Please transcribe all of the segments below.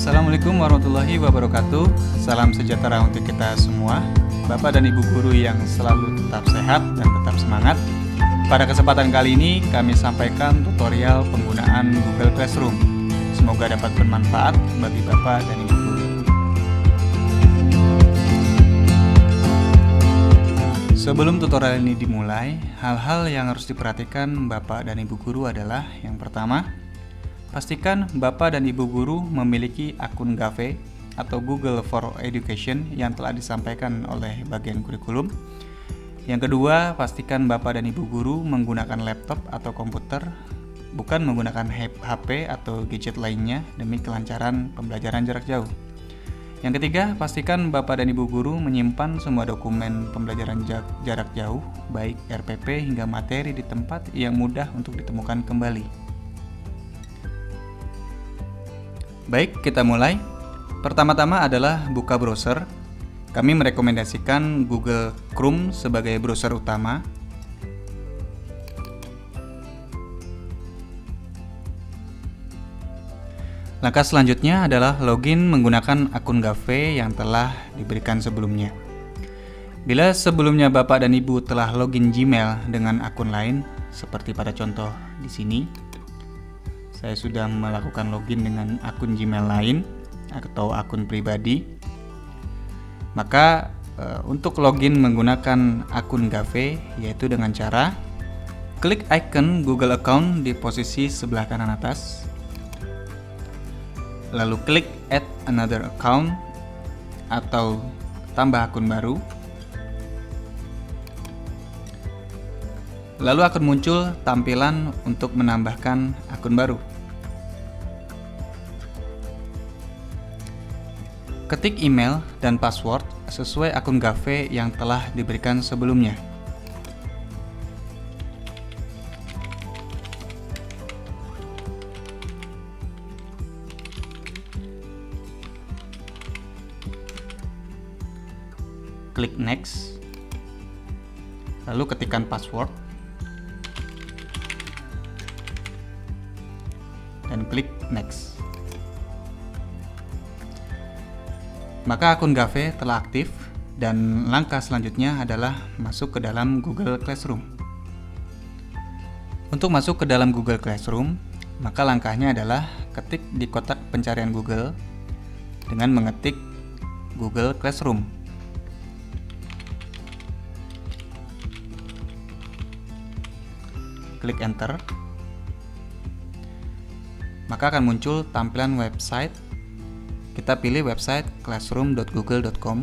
Assalamualaikum warahmatullahi wabarakatuh. Salam sejahtera untuk kita semua. Bapak dan Ibu guru yang selalu tetap sehat dan tetap semangat. Pada kesempatan kali ini kami sampaikan tutorial penggunaan Google Classroom. Semoga dapat bermanfaat bagi Bapak dan Ibu guru. Sebelum tutorial ini dimulai, hal-hal yang harus diperhatikan Bapak dan Ibu guru adalah yang pertama, pastikan Bapak dan Ibu guru memiliki akun GAVE atau Google for Education yang telah disampaikan oleh bagian kurikulum. Yang kedua, pastikan Bapak dan Ibu guru menggunakan laptop atau komputer, bukan menggunakan HP atau gadget lainnya demi kelancaran pembelajaran jarak jauh. Yang ketiga, pastikan Bapak dan Ibu guru menyimpan semua dokumen pembelajaran jarak jauh, baik RPP hingga materi di tempat yang mudah untuk ditemukan kembali. Baik, kita mulai. Pertama-tama adalah buka browser. Kami merekomendasikan Google Chrome sebagai browser utama. Langkah selanjutnya adalah login menggunakan akun GAVE yang telah diberikan sebelumnya. Bila sebelumnya Bapak dan Ibu telah login Gmail dengan akun lain, seperti pada contoh di sini, saya sudah melakukan login dengan akun Gmail lain atau akun pribadi. Maka untuk login menggunakan akun GAVE yaitu dengan cara klik icon Google Account di posisi sebelah kanan atas, lalu klik Add Another Account atau tambah akun baru. Lalu akan muncul tampilan untuk menambahkan akun baru. Ketik email dan password sesuai akun GAVE yang telah diberikan sebelumnya. Klik next. Lalu ketikkan password. Dan klik next. Maka akun GAVE telah aktif dan langkah selanjutnya adalah masuk ke dalam Google Classroom. Untuk masuk ke dalam Google Classroom, maka langkahnya adalah ketik di kotak pencarian Google dengan mengetik Google Classroom. Klik enter. Maka akan muncul tampilan website. Kita pilih website classroom.google.com.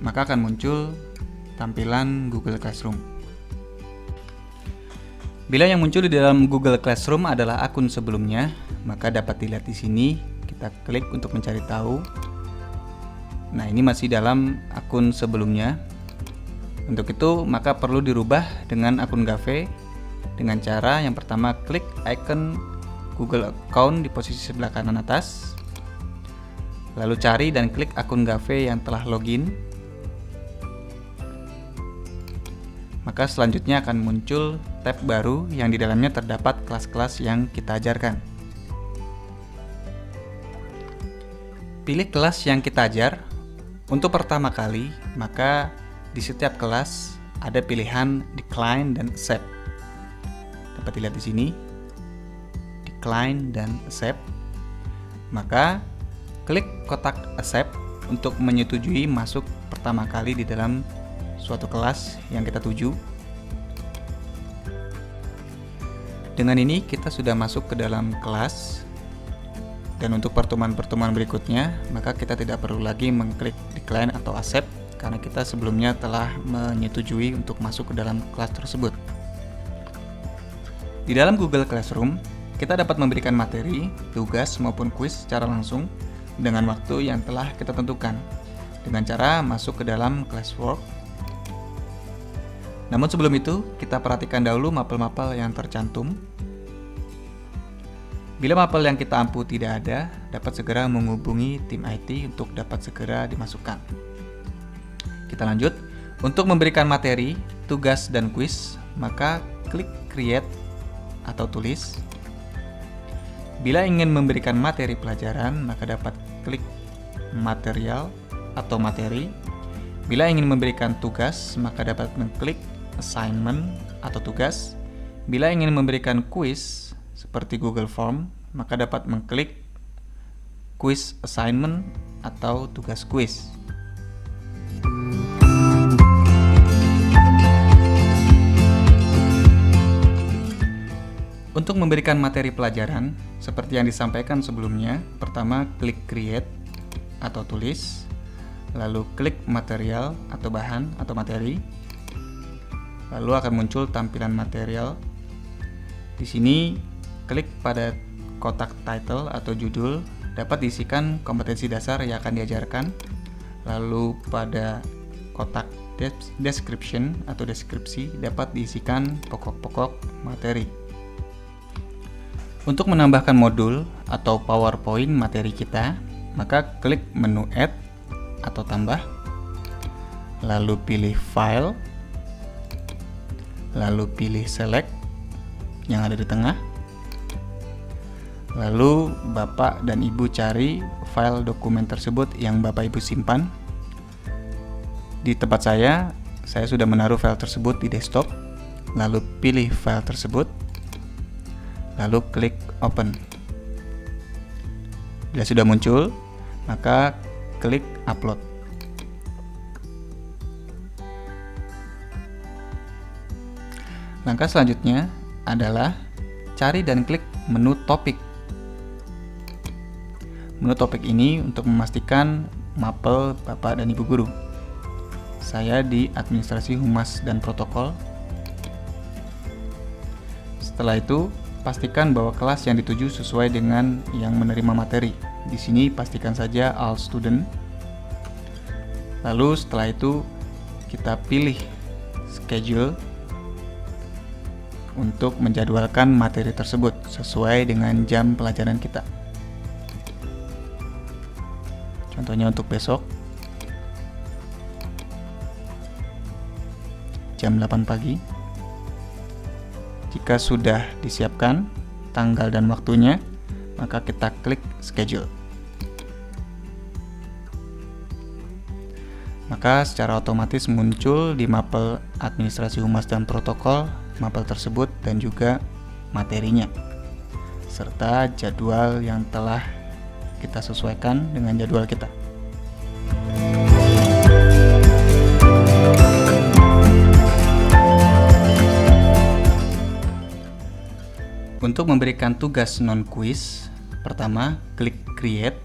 Maka akan muncul tampilan Google Classroom. Bila yang muncul di dalam Google Classroom adalah akun sebelumnya, maka dapat dilihat di sini. Kita klik untuk mencari tahu. Nah, ini masih dalam akun sebelumnya. Untuk itu, maka perlu dirubah dengan akun GAVE dengan cara yang pertama klik icon Google Account di posisi sebelah kanan atas, lalu cari dan klik akun GAVE yang telah login. Maka selanjutnya akan muncul tab baru yang di dalamnya terdapat kelas-kelas yang kita ajarkan. Pilih kelas yang kita ajar. Untuk pertama kali, maka di setiap kelas ada pilihan decline dan accept. Dapat dilihat di sini, decline dan accept. Maka klik kotak accept untuk menyetujui masuk pertama kali di dalam suatu kelas yang kita tuju. Dengan ini kita sudah masuk ke dalam kelas. Dan untuk pertemuan-pertemuan berikutnya, maka kita tidak perlu lagi mengklik decline atau accept karena kita sebelumnya telah menyetujui untuk masuk ke dalam kelas tersebut. Di dalam Google Classroom, kita dapat memberikan materi, tugas maupun kuis secara langsung dengan waktu yang telah kita tentukan dengan cara masuk ke dalam classwork. Namun sebelum itu, kita perhatikan dahulu mapel-mapel yang tercantum. Bila mapel yang kita ampu tidak ada, dapat segera menghubungi tim IT untuk dapat segera dimasukkan. Kita lanjut. Untuk memberikan materi, tugas, dan kuis, maka klik Create atau tulis. Bila ingin memberikan materi pelajaran, maka dapat klik material atau materi. Bila ingin memberikan tugas, maka dapat mengklik assignment atau tugas. Bila ingin memberikan kuis seperti Google Form, maka dapat mengklik quiz assignment atau tugas kuis. Untuk memberikan materi pelajaran, seperti yang disampaikan sebelumnya, pertama klik create atau tulis, lalu klik material atau bahan atau materi, lalu akan muncul tampilan material. Di sini klik pada kotak title atau judul, dapat diisikan kompetensi dasar yang akan diajarkan, lalu pada kotak description atau deskripsi dapat diisikan pokok-pokok materi. Untuk menambahkan modul atau PowerPoint materi kita, maka klik menu Add atau tambah, lalu pilih File, lalu pilih Select yang ada di tengah, lalu Bapak dan Ibu cari file dokumen tersebut yang Bapak Ibu simpan. Di tempat saya sudah menaruh file tersebut di desktop, lalu pilih file tersebut, lalu klik open. Bila sudah muncul, maka klik upload. Langkah selanjutnya adalah cari dan klik menu topik. Menu topik ini untuk memastikan mapel Bapak dan Ibu guru. Saya di administrasi humas dan protokol. Setelah itu, pastikan bahwa kelas yang dituju sesuai dengan yang menerima materi. Di sini pastikan saja all student. Lalu setelah itu kita pilih schedule untuk menjadwalkan materi tersebut sesuai dengan jam pelajaran kita. Contohnya untuk besok jam 8 pagi. Jika sudah disiapkan tanggal dan waktunya, maka kita klik schedule. Maka secara otomatis muncul di mapel administrasi humas dan protokol mapel tersebut dan juga materinya, serta jadwal yang telah kita sesuaikan dengan jadwal kita. Untuk memberikan tugas non-quiz, pertama klik create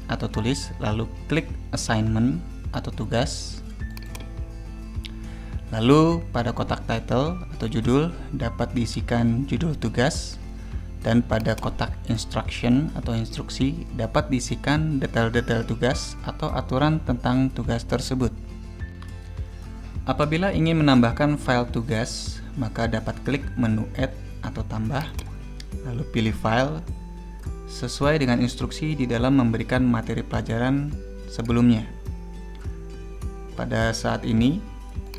atau tulis, lalu klik assignment atau tugas. Lalu pada kotak title atau judul dapat diisikan judul tugas, dan pada kotak instruction atau instruksi dapat diisikan detail-detail tugas atau aturan tentang tugas tersebut. Apabila ingin menambahkan file tugas, maka dapat klik menu add atau tambah, lalu pilih file sesuai dengan instruksi di dalam memberikan materi pelajaran sebelumnya. Pada saat ini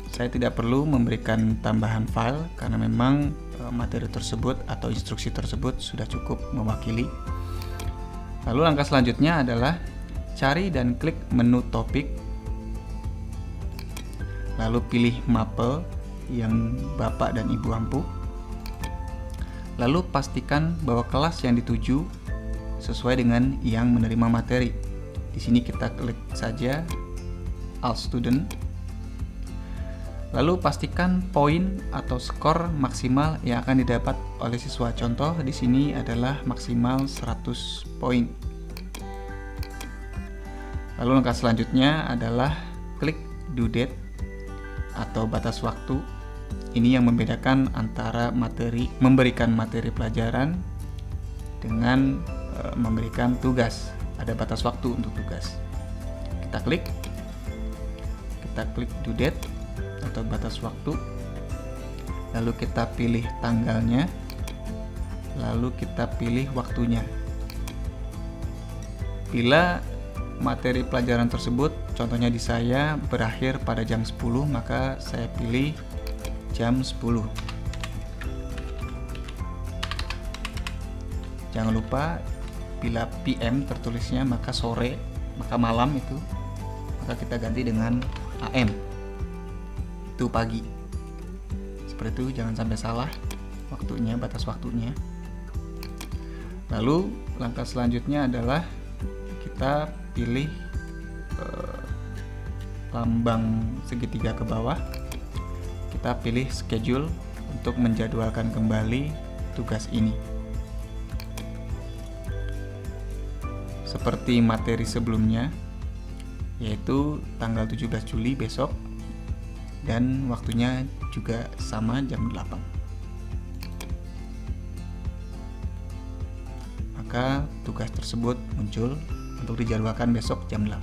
saya tidak perlu memberikan tambahan file karena memang materi tersebut atau instruksi tersebut sudah cukup mewakili. Lalu langkah selanjutnya adalah cari dan klik menu topik, lalu pilih mapel yang Bapak dan Ibu ampuh. Lalu pastikan bahwa kelas yang dituju sesuai dengan yang menerima materi. Di sini kita klik saja all student. Lalu pastikan poin atau skor maksimal yang akan didapat oleh siswa. Contoh di sini adalah maksimal 100 poin. Lalu langkah selanjutnya adalah klik due date atau batas waktu. Ini yang membedakan antara memberikan materi pelajaran dengan memberikan tugas. Ada batas waktu untuk tugas. Kita klik due date atau batas waktu, lalu kita pilih tanggalnya, lalu kita pilih waktunya. Bila materi pelajaran tersebut, contohnya di saya berakhir pada jam 10, maka saya pilih jam 10. Jangan lupa bila PM tertulisnya maka sore, maka malam itu, maka kita ganti dengan AM, itu pagi. Seperti itu, jangan sampai salah waktunya, batas waktunya. Lalu langkah selanjutnya adalah kita pilih lambang segitiga ke bawah. Kita pilih schedule untuk menjadwalkan kembali tugas ini. Seperti materi sebelumnya, yaitu tanggal 17 Juli besok, dan waktunya juga sama jam 8. Maka tugas tersebut muncul untuk dijadwalkan besok jam 8.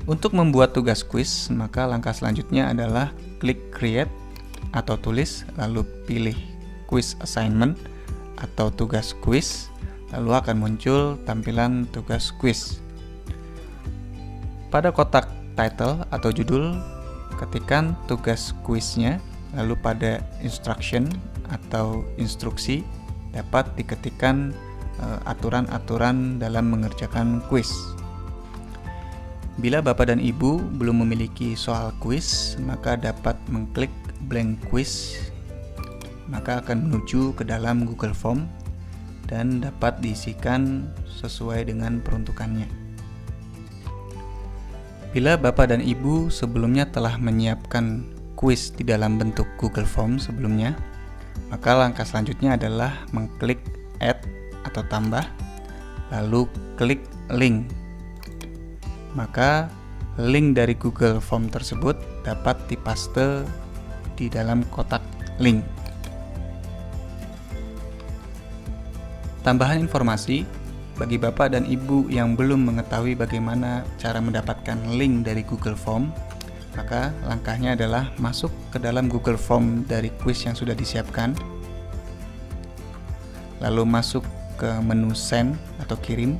Untuk membuat tugas kuis, maka langkah selanjutnya adalah klik create atau tulis, lalu pilih quiz assignment atau tugas kuis, lalu akan muncul tampilan tugas kuis. Pada kotak title atau judul, ketikkan tugas kuisnya, lalu pada instruction atau instruksi dapat diketikkan aturan-aturan dalam mengerjakan kuis. Bila Bapak dan Ibu belum memiliki soal kuis, maka dapat mengklik blank quiz, maka akan menuju ke dalam Google Form dan dapat diisikan sesuai dengan peruntukannya. Bila Bapak dan Ibu sebelumnya telah menyiapkan kuis di dalam bentuk Google Form sebelumnya, maka langkah selanjutnya adalah mengklik add atau tambah, lalu klik link. Maka link dari Google Form tersebut dapat dipaste di dalam kotak link. Tambahan informasi, bagi Bapak dan Ibu yang belum mengetahui bagaimana cara mendapatkan link dari Google Form, maka langkahnya adalah masuk ke dalam Google Form dari kuis yang sudah disiapkan, lalu masuk ke menu send atau kirim,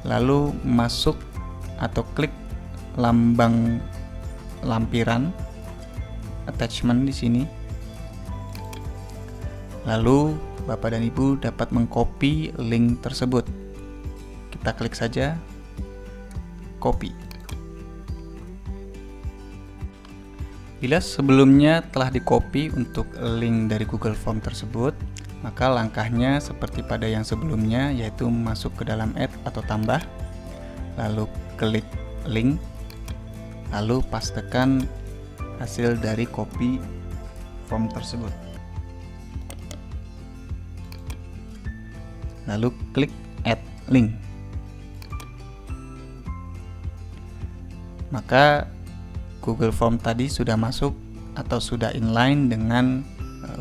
lalu masuk atau klik lambang lampiran attachment di sini. Lalu Bapak dan Ibu dapat mengcopy link tersebut. Kita klik saja copy. Bila sebelumnya telah di-copy untuk link dari Google Form tersebut, maka langkahnya seperti pada yang sebelumnya, yaitu masuk ke dalam add atau tambah, lalu klik link, lalu pastekan hasil dari copy form tersebut. Lalu klik add link. Maka Google Form tadi sudah masuk atau sudah inline dengan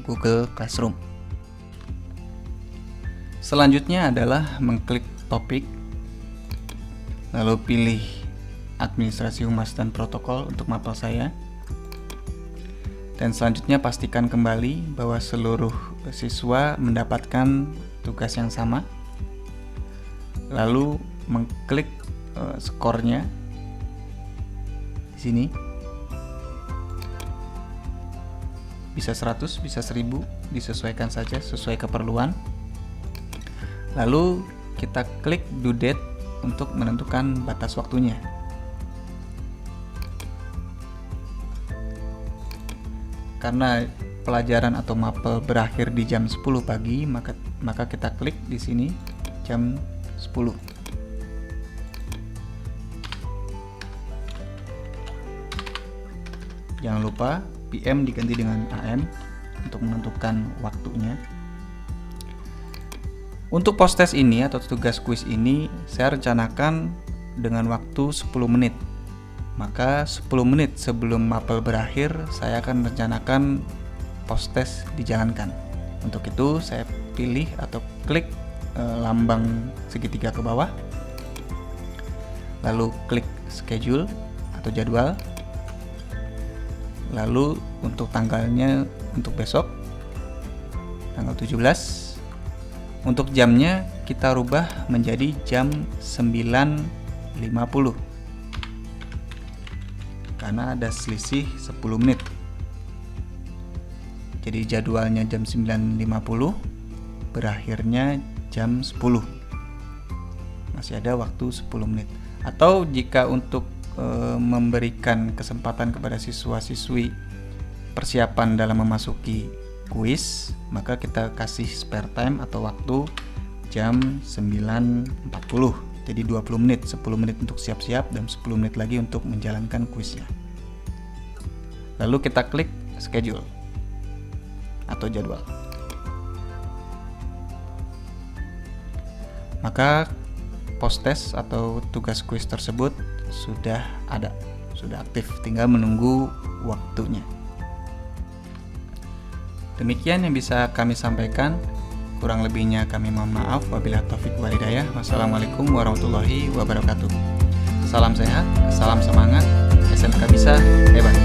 Google Classroom. Selanjutnya adalah mengklik topik, lalu pilih administrasi humas dan protokol untuk mapel saya. Dan selanjutnya pastikan kembali bahwa seluruh siswa mendapatkan tugas yang sama. Lalu mengklik skornya di sini. Bisa 100, bisa 1000, disesuaikan saja sesuai keperluan. Lalu kita klik due date untuk menentukan batas waktunya. Karena pelajaran atau mapel berakhir di jam 10 pagi, maka kita klik di sini jam 10. Jangan lupa PM diganti dengan AM untuk menentukan waktunya. Untuk post-test ini atau tugas kuis ini saya rencanakan dengan waktu 10 menit. Maka 10 menit sebelum mapel berakhir saya akan rencanakan post-test dijalankan. Untuk itu saya pilih atau klik lambang segitiga ke bawah, lalu klik schedule atau jadwal, lalu untuk tanggalnya untuk besok tanggal 17. Untuk jamnya kita rubah menjadi jam 9.50, karena ada selisih 10 menit. Jadi jadwalnya jam 9.50, berakhirnya jam 10. Masih ada waktu 10 menit. Atau jika untuk memberikan kesempatan kepada siswa-siswi persiapan dalam memasuki kuis, maka kita kasih spare time atau waktu jam 9.40. Jadi 20 menit, 10 menit untuk siap-siap dan 10 menit lagi untuk menjalankan kuisnya. Lalu kita klik schedule atau jadwal. Maka post test atau tugas kuis tersebut sudah ada, sudah aktif, tinggal menunggu waktunya. Demikian yang bisa kami sampaikan. Kurang lebihnya kami mohon maaf. Wabillahi taufik wal hidayah. Wassalamualaikum warahmatullahi wabarakatuh. Salam sehat, salam semangat, SMK bisa hebat.